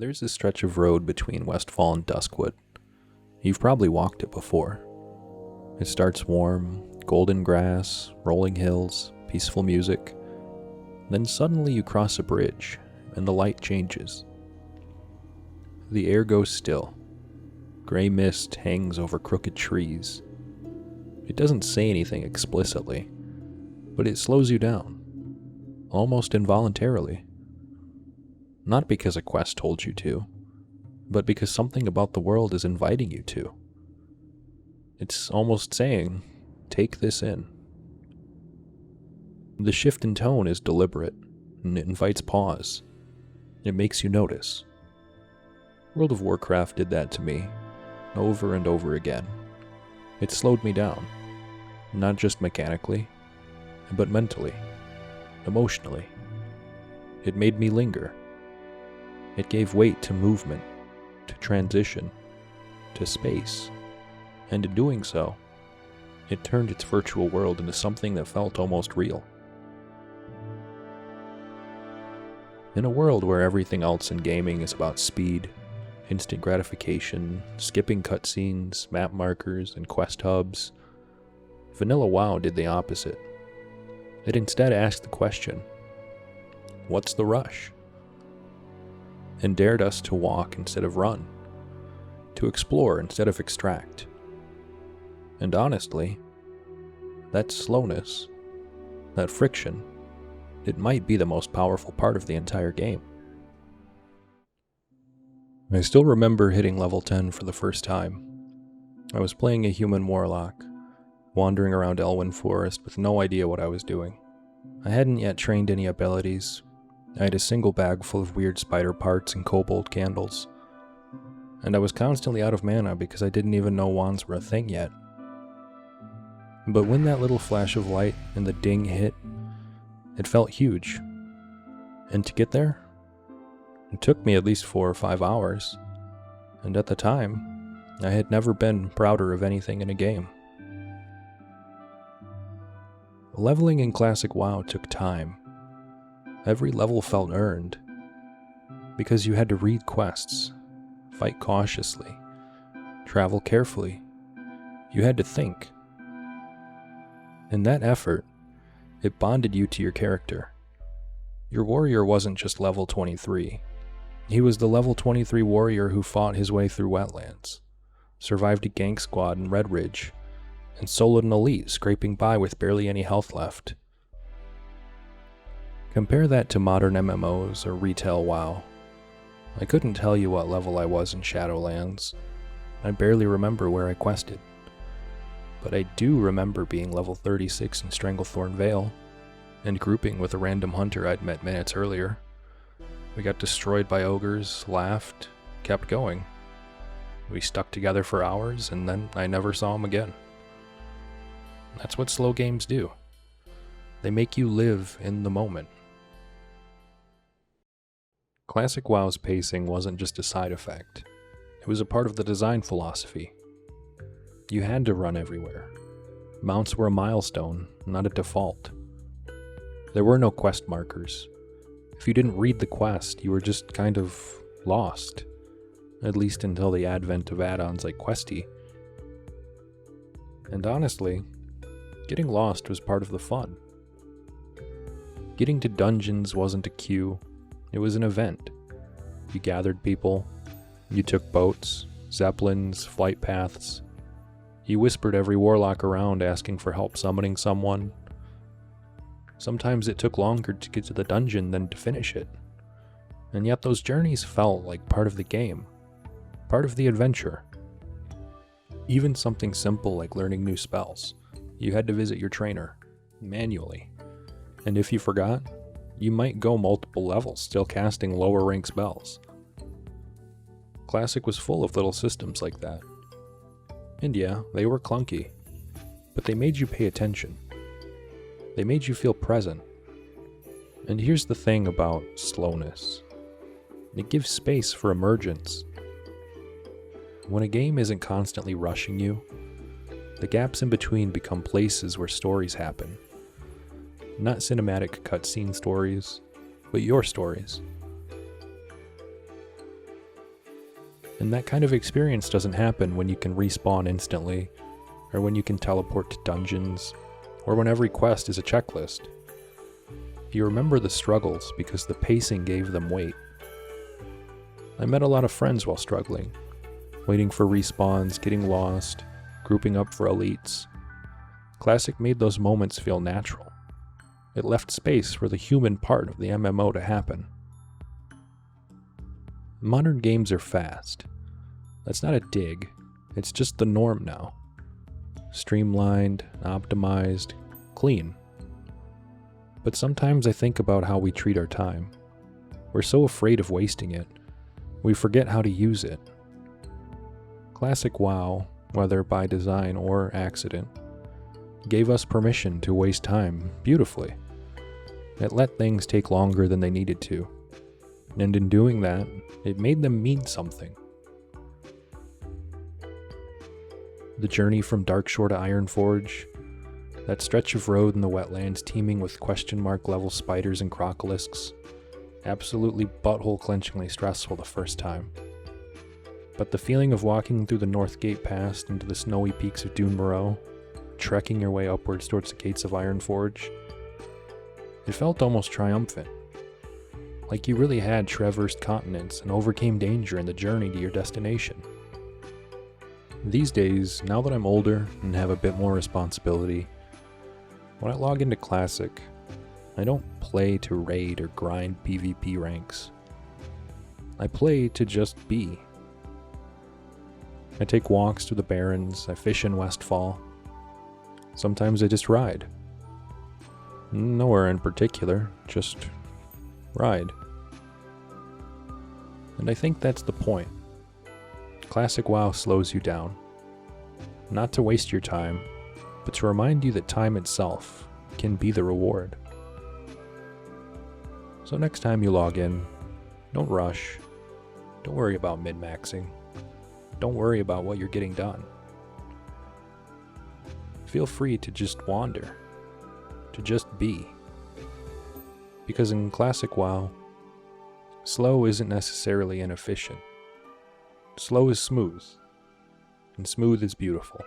There's a stretch of road between Westfall and Duskwood. You've probably walked it before. It starts warm, golden grass, rolling hills, peaceful music. Then suddenly you cross a bridge, and the light changes. The air goes still. Gray mist hangs over crooked trees. It doesn't say anything explicitly, but it slows you down, almost involuntarily. Not because a quest told you to, but because something about the world is inviting you to. It's almost saying, take this in. The shift in tone is deliberate, and it invites pause. It makes you notice. World of Warcraft did that to me, over and over again. It slowed me down, not just mechanically, but mentally, emotionally. It made me linger. It gave weight to movement, to transition, to space, and in doing so, it turned its virtual world into something that felt almost real. In a world where everything else in gaming is about speed, instant gratification, skipping cutscenes, map markers, and quest hubs, vanilla WoW did the opposite. It instead asked the question, what's the rush? And dared us to walk instead of run, to explore instead of extract. And honestly, that slowness, that friction, it might be the most powerful part of the entire game. I still remember hitting level 10 for the first time. I was playing a human warlock, wandering around Elwyn Forest with no idea what I was doing. I hadn't yet trained any abilities. I had a single bag full of weird spider parts and kobold candles. And I was constantly out of mana because I didn't even know wands were a thing yet. But when that little flash of light and the ding hit, it felt huge. And to get there, it took me at least 4 or 5 hours. And at the time, I had never been prouder of anything in a game. Leveling in Classic WoW took time. Every level felt earned, because you had to read quests, fight cautiously, travel carefully. You had to think. And that effort, it bonded you to your character. Your warrior wasn't just level 23. He was the level 23 warrior who fought his way through wetlands, survived a gank squad in Red Ridge, and soloed an elite scraping by with barely any health left. Compare that to modern MMOs or retail WoW. I couldn't tell you what level I was in Shadowlands. I barely remember where I quested. But I do remember being level 36 in Stranglethorn Vale, and grouping with a random hunter I'd met minutes earlier. We got destroyed by ogres, laughed, kept going. We stuck together for hours, and then I never saw him again. That's what slow games do. They make you live in the moment. Classic WoW's pacing wasn't just a side effect. It was a part of the design philosophy. You had to run everywhere. Mounts were a milestone, not a default. There were no quest markers. If you didn't read the quest, you were just kind of lost. At least until the advent of add-ons like Questy. And honestly, getting lost was part of the fun. Getting to dungeons wasn't a queue, it was an event. You gathered people, you took boats, zeppelins, flight paths. You whispered every warlock around asking for help summoning someone. Sometimes it took longer to get to the dungeon than to finish it. And yet those journeys felt like part of the game, part of the adventure. Even something simple like learning new spells. You had to visit your trainer, manually. And if you forgot, you might go multiple levels still casting lower rank spells. Classic was full of little systems like that. And yeah, they were clunky, but they made you pay attention. They made you feel present. And here's the thing about slowness. It gives space for emergence. When a game isn't constantly rushing you, the gaps in between become places where stories happen. Not cinematic cutscene stories, but your stories. And that kind of experience doesn't happen when you can respawn instantly, or when you can teleport to dungeons, or when every quest is a checklist. You remember the struggles because the pacing gave them weight. I met a lot of friends while struggling, waiting for respawns, getting lost, grouping up for elites. Classic made those moments feel natural. It left space for the human part of the MMO to happen. Modern games are fast. That's not a dig, it's just the norm now. Streamlined, optimized, clean. But sometimes I think about how we treat our time. We're so afraid of wasting it, we forget how to use it. Classic WoW, whether by design or accident, gave us permission to waste time beautifully. It let things take longer than they needed to. And in doing that, it made them mean something. The journey from Darkshore to Ironforge, that stretch of road in the wetlands teeming with question mark level spiders and crocolisks, absolutely butthole-clenchingly stressful the first time. But the feeling of walking through the North Gate Pass into the snowy peaks of Dune Moreau, trekking your way upwards towards the gates of Ironforge, it felt almost triumphant. Like you really had traversed continents and overcame danger in the journey to your destination. These days, now that I'm older and have a bit more responsibility, when I log into Classic, I don't play to raid or grind PvP ranks. I play to just be. I take walks through the Barrens, I fish in Westfall. Sometimes I just ride. Nowhere in particular, just ride. And I think that's the point. Classic WoW slows you down. Not to waste your time, but to remind you that time itself can be the reward. So next time you log in, don't rush. Don't worry about min-maxing. Don't worry about what you're getting done. Feel free to just wander. To just be. Because in Classic WoW, slow isn't necessarily inefficient. Slow is smooth, and smooth is beautiful.